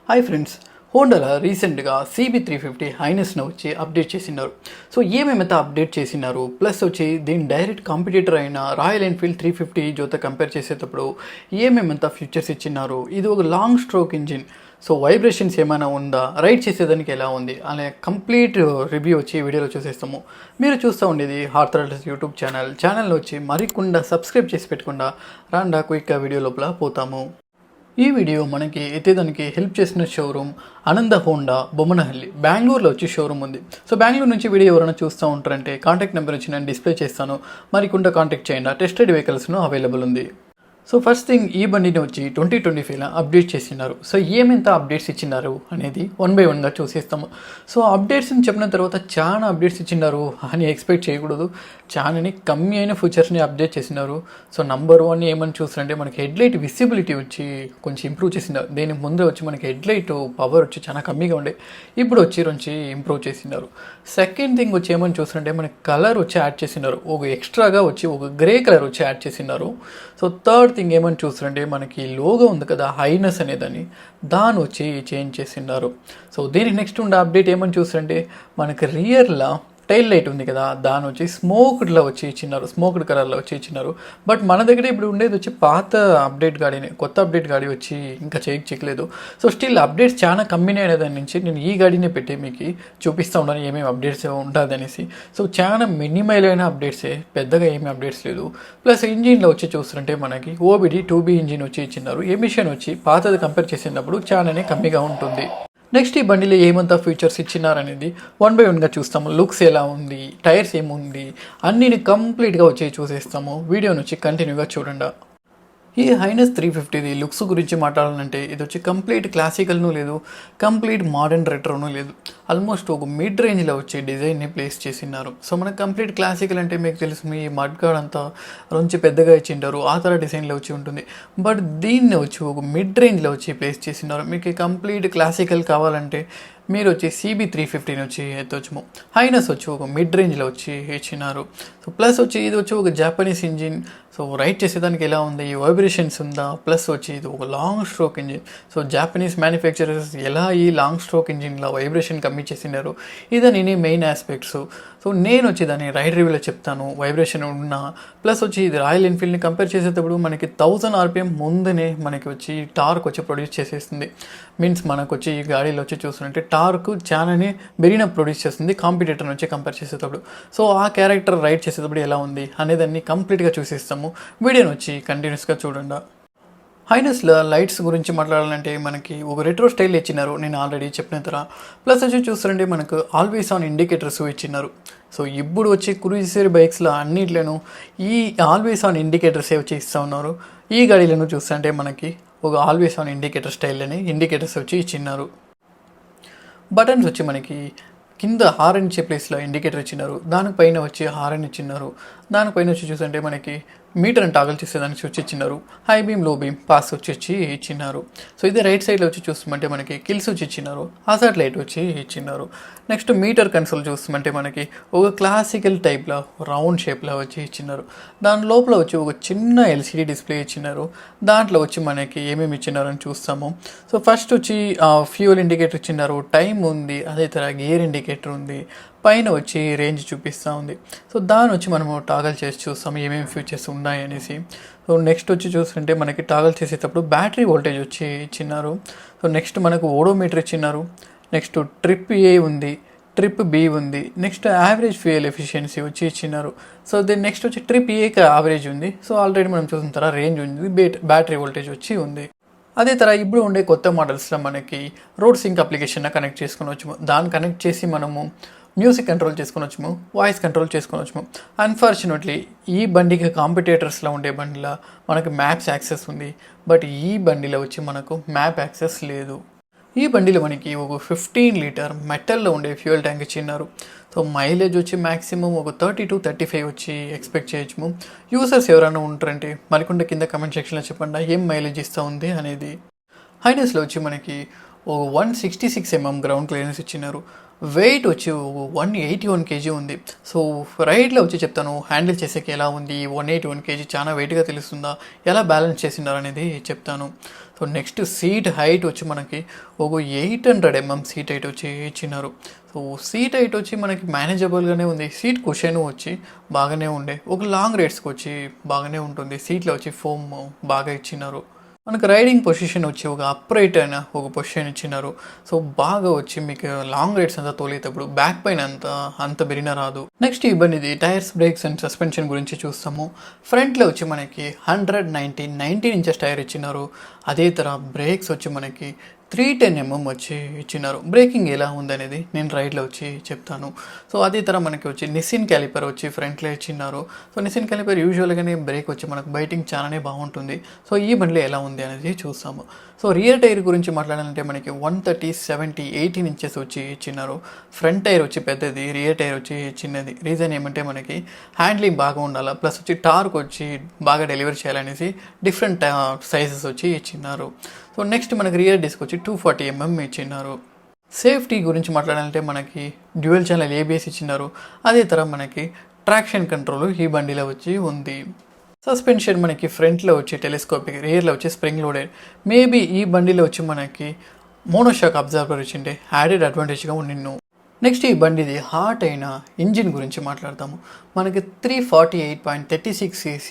Hi friends, హోండాలో రీసెంట్గా CB350 హైనెస్ను వచ్చి update చేసినారు. సో ఏమేమైతే అప్డేట్ చేసినారు, ప్లస్ వచ్చి దీని డైరెక్ట్ కాంపిటీటర్ అయిన రాయల్ ఎన్ఫీల్డ్ 350 జోతో కంపేర్ చేసేటప్పుడు ఏమేమంతా ఫీచర్స్ ఇచ్చినారు, ఇది ఒక long stroke engine, so vibrations ఏమైనా ఉందా, రైడ్ చేసేదానికి ఎలా ఉంది అనే కంప్లీట్ రివ్యూ వచ్చి వీడియోలో చూసేస్తాము. మీరు చూస్తూ ఉండేది హార్థరల్స్ యూట్యూబ్ ఛానల్లో వచ్చి మరికుండా సబ్స్క్రైబ్ చేసి పెట్టకుండా రాండా క్విక్గా వీడియో లోపల పోతాము. ఈ వీడియో మనకి ఎత్తేదానికి హెల్ప్ చేసిన షోరూమ్ ఆనంద హోండా బొమ్మనహల్లి, బెంగళూరులో వచ్చి షోరూమ్ ఉంది. సో బెంగళూరు నుంచి వీడియో ఎవరైనా చూస్తూ ఉంటారంటే కాంటాక్ట్ నెంబర్ వచ్చి నేను డిస్ప్లే చేస్తాను, మరికుండా కాంటాక్ట్ చేయండి. టెస్టెడ్ వెహికల్స్ను అవైలబుల్ ఉంది. సో ఫస్ట్ థింగ్, ఈ బండిని వచ్చి 2025లో అప్డేట్ చేసినారు. సో ఏమెంత అప్డేట్స్ ఇచ్చినారు అనేది 1 by 1గా చూసేస్తాము. సో అప్డేట్స్ని చెప్పిన తర్వాత చాలా అప్డేట్స్ ఇచ్చినారు అని ఎక్స్పెక్ట్ చేయకూడదు. చాలాని కమ్మి అయిన ఫీచర్స్ని అప్డేట్ చేసినారు. సో నంబర్ 1 ఏమని చూస్తారంటే మనకి హెడ్లైట్ విజిబిలిటీ వచ్చి కొంచెం ఇంప్రూవ్ చేసినారు. దీనికి ముందే వచ్చి మనకి హెడ్లైట్ పవర్ వచ్చి చాలా కమ్మిగా ఉండే, ఇప్పుడు వచ్చి ఇంప్రూవ్ చేసినారు. సెకండ్ థింగ్ వచ్చి ఏమని చూస్తారంటే మనకి కలర్ వచ్చి యాడ్ చేసినారు, ఒక ఎక్స్ట్రాగా వచ్చి ఒక గ్రే కలర్ వచ్చి యాడ్ చేసినారు. సో థర్డ్ థింగ్ ఏమని చూస్తారంటే మనకి లోగో ఉంది కదా హైనెస్ అనేదని, దాన్ని వచ్చి చేంజ్ చేసినారు. సో దీనికి నెక్స్ట్ ఉండే అప్డేట్ ఏమని చూస్తారంటే మనకి రియర్లో టైల్ లైట్ ఉంది కదా, దాని వచ్చి స్మోక్డ్లో వచ్చి ఇచ్చినారు, స్మోక్డ్ కలర్లో వచ్చి ఇచ్చినారు. బట్ మన దగ్గర ఇప్పుడు ఉండేది వచ్చి పాత అప్డేట్ గాడిని, కొత్త అప్డేట్ గాడి వచ్చి ఇంకా చేయలేదు. సో స్టిల్ అప్డేట్స్ చాలా కమ్మినే అనే దాని నుంచి నేను ఈ గాడినే పెట్టి మీకు చూపిస్తూ ఉన్నాను ఏమేమి అప్డేట్స్ ఉంటుంది అనేసి. సో చాలా మినిమైల్ అయిన అప్డేట్సే, పెద్దగా ఏమీ అప్డేట్స్ లేదు. ప్లస్ ఇంజిన్లో వచ్చి చూస్తుంటే మనకి OBD 2B ఇంజిన్ వచ్చి ఇచ్చినారు. ఎమిషన్ వచ్చి పాతది కంపేర్ చేసినప్పుడు చాలానే కమ్మిగా ఉంటుంది. నెక్స్ట్ ఈ బండిలో ఏమంతా ఫీచర్స్ ఇచ్చినారనేది 1 by 1గా చూస్తాము. లుక్స్ ఎలా ఉంది, టైర్స్ ఏముంది, అన్నిని కంప్లీట్గా వచ్చి చూసేస్తాము. వీడియోని వచ్చి కంటిన్యూగా చూడండి. ఈ హైనెస్ 350ది లుక్స్ గురించి మాట్లాడాలంటే ఇది వచ్చి కంప్లీట్ క్లాసికల్ను లేదు, కంప్లీట్ మోడర్న్ రెట్రోను లేదు. ఆల్మోస్ట్ ఒక మిడ్ రేంజ్లో వచ్చి డిజైన్ని ప్లేస్ చేసినారు. సో మనకు కంప్లీట్ క్లాసికల్ అంటే మీకు తెలుసు, మీ మడ్ గార్డ్ అంతా నుంచి పెద్దగా ఇచ్చింటారు, ఆ తర డిజైన్లో వచ్చి ఉంటుంది. బట్ దీన్ని వచ్చి ఒక మిడ్ రేంజ్లో వచ్చి ప్లేస్ చేసినారు. మీకు కంప్లీట్ క్లాసికల్ కావాలంటే మీరు వచ్చి CB350 వచ్చి ఎత్తొచ్చు. హైనెస్ వచ్చి ఒక మిడ్ రేంజ్లో వచ్చి ఇచ్చినారు. సో ప్లస్ వచ్చి ఇది వచ్చి ఒక జాపనీస్ ఇంజిన్. సో రైడ్ చేసేదానికి ఎలా ఉంది, ఈ వైబ్రేషన్స్ ఉందా, ప్లస్ వచ్చి ఇది ఒక long stroke engine. So Japanese manufacturers ఎలా ఈ లాంగ్ స్ట్రోక్ ఇంజిన్లో వైబ్రేషన్ కమ్మి చేసినారు, ఇదని మెయిన్ ఆస్పెక్ట్స్. సో నేను వచ్చి దాన్ని రైడ్ రివ్యూలో చెప్తాను, వైబ్రేషన్ ఉన్నా. ప్లస్ వచ్చి ఇది రాయల్ ఎన్ఫీల్డ్ని కంపేర్ చేసేటప్పుడు మనకి 1000 RPM ముందునే మనకి వచ్చి టార్క్ వచ్చి ప్రొడ్యూస్ చేసేస్తుంది. మీన్స్ మనకు వచ్చి ఈ గాడీలో వచ్చి చూస్తుంటే టార్క్ చాలానే బెరిన ప్రొడ్యూస్ చేస్తుంది కాంపిటేటర్ వచ్చి కంపేర్ చేసేటప్పుడు. సో ఆ క్యారెక్టర్ రైడ్ చేసేటప్పుడు ఎలా ఉంది అనేదాన్ని కంప్లీట్గా చూసేస్తాము. వీడియోని వచ్చి కంటిన్యూస్గా చూడండి. హైనెస్లో లైట్స్ గురించి మాట్లాడాలంటే మనకి ఒక రెట్రో స్టైల్ ఇచ్చినారు, నేను ఆల్రెడీ చెప్పిన తర. ప్లస్ వచ్చి చూస్తుంటే మనకు ఆల్వేస్ ఆన్ ఇండికేటర్స్ ఇచ్చినారు. సో ఇప్పుడు వచ్చి క్రూజర్ బైక్స్లో అన్నిట్లోనూ ఈ ఆల్వేస్ ఆన్ ఇండికేటర్సే వచ్చి ఇస్తూ ఉన్నారు. ఈ గాడీలను చూస్తుంటే మనకి ఒక ఆల్వేస్ ఆన్ ఇండికేటర్ స్టైల్ని ఇండికేటర్స్ వచ్చి ఇచ్చినారు. బటన్స్ వచ్చి మనకి కింద హారన్ ఇచ్చే ప్లేస్లో ఇండికేటర్ ఇచ్చినారు, దానిపైన వచ్చి హారన్ ఇచ్చినారు. దానిపైన వచ్చి చూస్తుంటే మనకి మీటర్ని టాగల్ చేసేదానికి వచ్చి ఇచ్చినారు. హై బీమ్, లో బీమ్, పాస్ వచ్చి ఇచ్చినారు. సో ఇది రైట్ సైడ్లో వచ్చి చూస్తామంటే మనకి కిల్స్ వచ్చి ఇచ్చినారు, హజార్డ్ లైట్ వచ్చి ఇచ్చినారు. నెక్స్ట్ మీటర్ కన్సోల్ చూస్తామంటే మనకి ఒక క్లాసికల్ టైప్లో రౌండ్ షేప్లో వచ్చి ఇచ్చినారు. దాని లోపల వచ్చి ఒక చిన్న LCD డిస్ప్లే ఇచ్చినారు. దాంట్లో వచ్చి మనకి ఏమేమి ఇచ్చినారు అని చూస్తాము. సో ఫస్ట్ వచ్చి ఫ్యూయల్ ఇండికేటర్ ఇచ్చినారు, టైం ఉంది, అదే తర గేర్ ఇండికేటర్ ఉంది, పైన వచ్చి రేంజ్ చూపిస్తూ ఉంది. సో దాని వచ్చి మనము టాగల్ చేసి చూస్తాము ఏమేమి ఫీచర్స్ ఉన్నాయి అనేసి. సో నెక్స్ట్ వచ్చి చూస్తుంటే మనకి టాగల్ చేసేటప్పుడు బ్యాటరీ వోల్టేజ్ వచ్చి ఇచ్చినారు. సో నెక్స్ట్ మనకు ఓడోమీటర్ ఇచ్చినారు. నెక్స్ట్ ట్రిప్ A ఉంది, ట్రిప్ B ఉంది. నెక్స్ట్ యావరేజ్ ఫ్యూయల్ ఎఫిషియన్సీ వచ్చి ఇచ్చినారు. సో దీని నెక్స్ట్ వచ్చి ట్రిప్ Aకి యావరేజ్ ఉంది. సో ఆల్రెడీ మనం చూసిన తర్వాత రేంజ్ ఉంది, బ్యాటరీ వోల్టేజ్ వచ్చి ఉంది. అదే తర ఇప్పుడు ఉండే కొత్త మోడల్స్లో మనకి రోడ్ సింక్ అప్లికేషన్ కనెక్ట్ చేసుకోవచ్చు. దాన్ని కనెక్ట్ చేసి మనము మ్యూజిక్ కంట్రోల్ చేసుకోవచ్చు, వాయిస్ కంట్రోల్ చేసుకోవచ్చు. అన్ఫార్చునేట్లీ ఈ బండికి కాంపిటేటర్స్లో ఉండే బండిలో మనకు మ్యాప్స్ యాక్సెస్ ఉంది, బట్ ఈ బండిలో వచ్చి మనకు మ్యాప్ యాక్సెస్ లేదు. ఈ బండిలో మనకి ఒక 15 లీటర్ మెటల్లో ఉండే ఫ్యూయల్ ట్యాంక్ ఇచ్చినారు. సో మైలేజ్ వచ్చి మ్యాక్సిమం ఒక 30 to 35 వచ్చి ఎక్స్పెక్ట్ చేయొచ్చు. యూజర్స్ ఎవరైనా ఉంటారంటే మరికొండ కింద కమెంట్ సెక్షన్లో చెప్పండి ఏం మైలేజ్ ఇస్తూ ఉంది అనేది. హైనెస్లో వచ్చి మనకి ఒక 166 mm గ్రౌండ్ క్లియరెన్స్ ఇచ్చినారు. వెయిట్ వచ్చి 181 కేజీ ఉంది. సో రైడ్లో వచ్చి చెప్తాను హ్యాండిల్ చేసేకి ఎలా ఉంది. 181 కేజీ చాలా వెయిట్గా తెలుస్తుందా, ఎలా బ్యాలెన్స్ చేసిండారు అనేది చెప్తాను. సో నెక్స్ట్ సీట్ హైట్ వచ్చి మనకి ఒక 800 mm సీట్ హైట్ వచ్చి ఇచ్చినారు. సో సీట్ హైట్ వచ్చి మనకి మేనేజబుల్గానే ఉంది. సీట్ కుషన్ వచ్చి బాగానే ఉండే, ఒక లాంగ్ రైడ్స్కి వచ్చి బాగానే ఉంటుంది. సీట్లో వచ్చి ఫోమ్ బాగా ఇచ్చినారు. మనకు రైడింగ్ పొజిషన్ వచ్చి ఒక అప్రైట్ అయిన ఒక పొజిషన్ ఇచ్చినారు. సో బాగా వచ్చి మీకు లాంగ్ రైడ్స్ అంతా తోలేటప్పుడు బ్యాక్ పైన అంత బెరిన రాదు. నెక్స్ట్ ఇబ్బంది టైర్స్, బ్రేక్స్ అండ్ సస్పెన్షన్ గురించి చూస్తాము. ఫ్రంట్లో వచ్చి మనకి 19 ఇంచెస్ టైర్ ఇచ్చినారు. అదే తర బ్రేక్స్ వచ్చి మనకి 310 mm వచ్చి ఇచ్చినారు. బ్రేకింగ్ ఎలా ఉందనేది నేను రైడ్లో వచ్చి చెప్తాను. సో అదే తర మనకి వచ్చి నిసిన్ క్యాలిపర్ వచ్చి ఫ్రంట్లో ఇచ్చినారు. సో నిసిన్ క్యాలిపర్ యూజువల్గానే బ్రేక్ వచ్చి మనకు బైటింగ్ చాలానే బాగుంటుంది. సో ఈ బండిలో ఎలా ఉంది అనేది చూస్తాము. సో రియర్ టైర్ గురించి మాట్లాడాలంటే మనకి 130, 70, 18 ఇంచెస్ వచ్చి ఇచ్చినారు. ఫ్రంట్ టైర్ వచ్చి పెద్దది, రియర్ టైర్ వచ్చి చిన్నది. రీజన్ ఏమంటే మనకి హ్యాండ్లింగ్ బాగా ఉండాలా, ప్లస్ వచ్చి టార్క్ వచ్చి బాగా డెలివరీ చేయాలనేసి డిఫరెంట్ సైజెస్ వచ్చి ఇచ్చినారు. సో నెక్స్ట్ మనకి రియర్ డిస్క్ వచ్చి 240 mm ఇచ్చినారు. సేఫ్టీ గురించి మాట్లాడాలంటే మనకి డ్యూయల్ ఛానల్ ABS ఇచ్చినారు. అదే తర మనకి ట్రాక్షన్ కంట్రోల్ ఈ బండిలో వచ్చి ఉంది. సస్పెన్షన్ మనకి ఫ్రంట్లో వచ్చి టెలిస్కోపిక్, రియర్లో వచ్చి స్ప్రింగ్ లోడెడ్. మేబీ ఈ బండిలో వచ్చి మనకి మోనోషాక్ అబ్జర్వర్ ఇచ్చింటే యాడెడ్ అడ్వాంటేజ్గా ఉండిన్ను. నెక్స్ట్ ఈ బండిది హాట్ అయిన ఇంజిన్ గురించి మాట్లాడతాము. మనకి 348.36 cc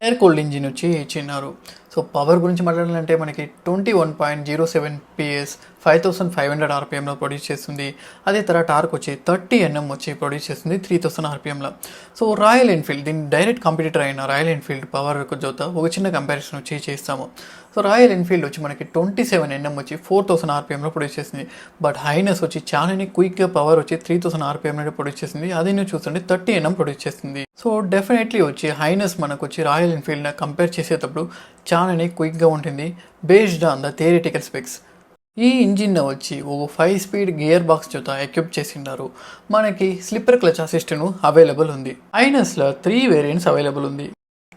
ఎయిర్ కూల్డ్ ఇంజిన్ వచ్చి ఇచ్చినారు. సో పవర్ గురించి మాట్లాడాలంటే మనకి 21.07 PS 5500 RPMలో ప్రొడ్యూస్ చేస్తుంది. అదే తర టార్క్ వచ్చి 30 Nm వచ్చి ప్రొడ్యూస్ చేస్తుంది 3000 RPMలో. సో రాయల్ ఎన్ఫీల్డ్ దీని డైరెక్ట్ కాంపిటీటర్ అయిన రాయల్ ఎన్ఫీల్డ్ పవర్ జోత ఒక చిన్న కంపారిజన్ వచ్చి చేస్తాము. సో రాయల్ ఎన్ఫీల్డ్ వచ్చి మనకి 27 Nm వచ్చి 4000 RPMలో ప్రొడ్యూస్ చేస్తుంది. బట్ హైనస్ వచ్చి చాలానే క్విక్గా పవర్ వచ్చి 3000 RPMలో ప్రొడ్యూస్ చేస్తుంది. అది నువ్వు చూస్తుంటే 30 Nm ప్రొడ్యూస్ చేస్తుంది. సో డెఫినెట్లీ వచ్చి హైనస్ మనకు వచ్చి రాయల్ ఎన్ఫీల్డ్ కంపేర్ చేసేటప్పుడు చాలానే క్విక్గా ఉంటుంది based on the theoretical specs. ఈ ఇంజిన్ వచ్చి ఒక 5 స్పీడ్ గియర్ బాక్స్ జొత ఎక్విప్ చేసిండారు. మనకి స్లిప్పర్ క్లచ్ అసిస్టెంట్ అవైలబుల్ ఉంది. హైనస్లో 3 వేరియంట్స్ అవైలబుల్ ఉంది,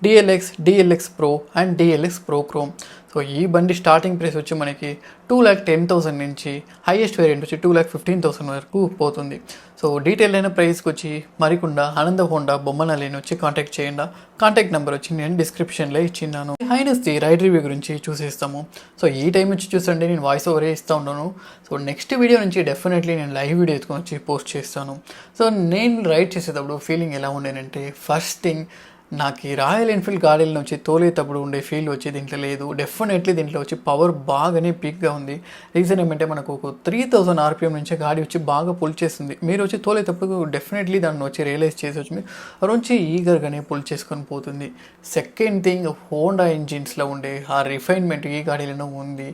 DLX Pro and DLX Pro Chrome. So ఈ బండి స్టార్టింగ్ ప్రైస్ వచ్చి మనకి 2,10,000 నుంచి హైయెస్ట్ వేరియంట్ వచ్చి 2,15,000 వరకు పోతుంది. సో డీటెయిల్ అయిన ప్రైస్కి వచ్చి మరికొండ ఆనంద హోండా బొమ్మనలేని వచ్చి కాంటాక్ట్ చేయండి. కాంటాక్ట్ నెంబర్ వచ్చి నేను డిస్క్రిప్షన్లో ఇచ్చిన్నాను. హైనస్ది రైడ్ రివ్యూ గురించి చూసేస్తాము. సో ఈ టైం వచ్చి చూసండి నేను వాయిస్ ఓవరే ఇస్తూ ఉన్నాను. సో నెక్స్ట్ వీడియో నుంచి డెఫినెట్లీ నేను లైవ్ వీడియో ఎత్తుకొని వచ్చి పోస్ట్ చేస్తాను. సో నేను రైడ్ చేసేటప్పుడు ఫీలింగ్ ఎలా ఉండేనంటే, ఫస్ట్ థింగ్ నాకు ఈ రాయల్ ఎన్ఫీల్డ్ గాడీల వచ్చి తోలేటప్పుడు ఉండే ఫీల్ వచ్చి దీంట్లో లేదు. డెఫినెట్లీ దీంట్లో వచ్చి పవర్ బాగానే పీక్గా ఉంది. రీజన్ ఏమంటే మనకు ఒక 3000 RPM నుంచి గాడి వచ్చి బాగా పుల్ చేస్తుంది. మీరు వచ్చి తోలేటప్పుడు డెఫినెట్లీ దాన్ని వచ్చి రియలైజ్ చేసి వచ్చి మీరు వచ్చి ఈగర్గానే పుల్ చేసుకొని పోతుంది. సెకండ్ థింగ్, హోండా ఇంజిన్స్లో ఉండే ఆ రిఫైన్మెంట్ ఈ గాడీలలో ఉంది.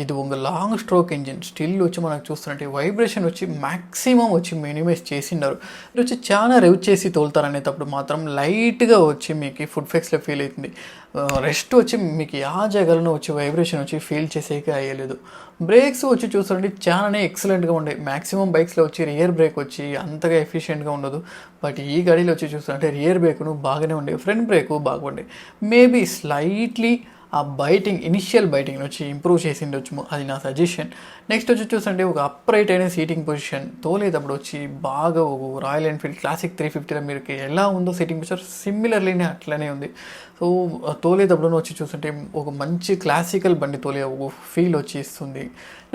ఇది ఒక లాంగ్ స్ట్రోక్ ఇంజిన్. స్టిల్ వచ్చి మనకు చూస్తున్నట్టు వైబ్రేషన్ వచ్చి మ్యాక్సిమం వచ్చి మినిమైజ్ చేసినారు. మీరు వచ్చి చాలా రెవ్ చేసి తోలుతారనేటప్పుడు మాత్రం లైట్గా వచ్చి మీకు ఫుడ్ ఫెక్స్లో ఫీల్ అవుతుంది. రెస్ట్ వచ్చి మీకు ఆ జగలను వచ్చి వైబ్రేషన్ వచ్చి ఫీల్ చేసేకే అయ్యలేదు. బ్రేక్స్ వచ్చి చూస్తుంటే చాలానే ఎక్సలెంట్గా ఉండే. మ్యాక్సిమం బైక్స్లో వచ్చి రియర్ బ్రేక్ వచ్చి అంతగా ఎఫిషియెంట్గా ఉండదు. బట్ ఈ గాడీలో వచ్చి చూస్తుంటే రియర్ బ్రేక్ను బాగానే ఉండే, ఫ్రంట్ బ్రేక్ బాగుండే. మేబీ స్లైట్లీ ఆ ఇనిషియల్ బైటింగ్ వచ్చి ఇంప్రూవ్ చేసిండొచ్చు, అది నా సజెషన్. నెక్స్ట్ వచ్చి చూస్తుంటే ఒక అప్రైట్ అయిన సీటింగ్ పొజిషన్ తోలేటప్పుడు వచ్చి బాగా ఒక రాయల్ ఎన్ఫీల్డ్ క్లాసిక్ 350లో మీరు ఎలా ఉందో సీటింగ్ పొజిషన్ సిమిలర్లీనే అట్లనే ఉంది. సో తోలేటప్పుడు వచ్చి చూస్తుంటే ఒక మంచి క్లాసికల్ బండి తోలే ఒక ఫీల్ వచ్చి ఇస్తుంది.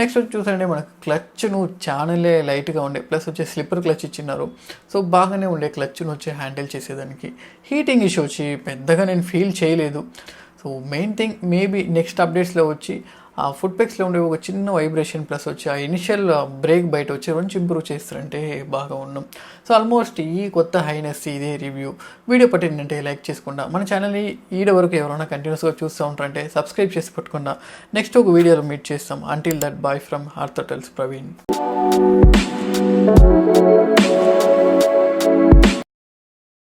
నెక్స్ట్ వచ్చి చూస్తుంటే మనకు క్లచ్ను చాలానే లైట్గా ఉండే, ప్లస్ వచ్చి స్లిప్పర్ క్లచ్ ఇచ్చినారు. సో బాగానే ఉండే క్లచ్ను వచ్చి హ్యాండిల్ చేసేదానికి. హీటింగ్ ఇష్యూ వచ్చి పెద్దగా నేను ఫీల్ చేయలేదు. So main thing maybe next అప్డేట్స్లో వచ్చి ఆ ఫుడ్ పెక్స్లో ఉండే ఒక చిన్న వైబ్రేషన్ ప్లస్ వచ్చి ఆ ఇనిషియల్ బ్రేక్ బయట వచ్చి కొంచెం ఇంప్రూవ్ చేస్తారంటే బాగా ఉన్నాం. సో ఆల్మోస్ట్ ఈ కొత్త హైనస్ ఇదే రివ్యూ వీడియో పట్టిందంటే లైక్ చేసుకుండా, మన ఛానల్ని ఈడ వరకు ఎవరైనా కంటిన్యూస్గా చూస్తూ ఉంటారంటే సబ్స్క్రైబ్ చేసి పెట్టుకుండా నెక్స్ట్ ఒక వీడియోలో మీట్ చేస్తాం. అంటిల్ దట్ బాయ్ ఫ్రమ్ ఆర్థోటెల్స్ ప్రవీణ్.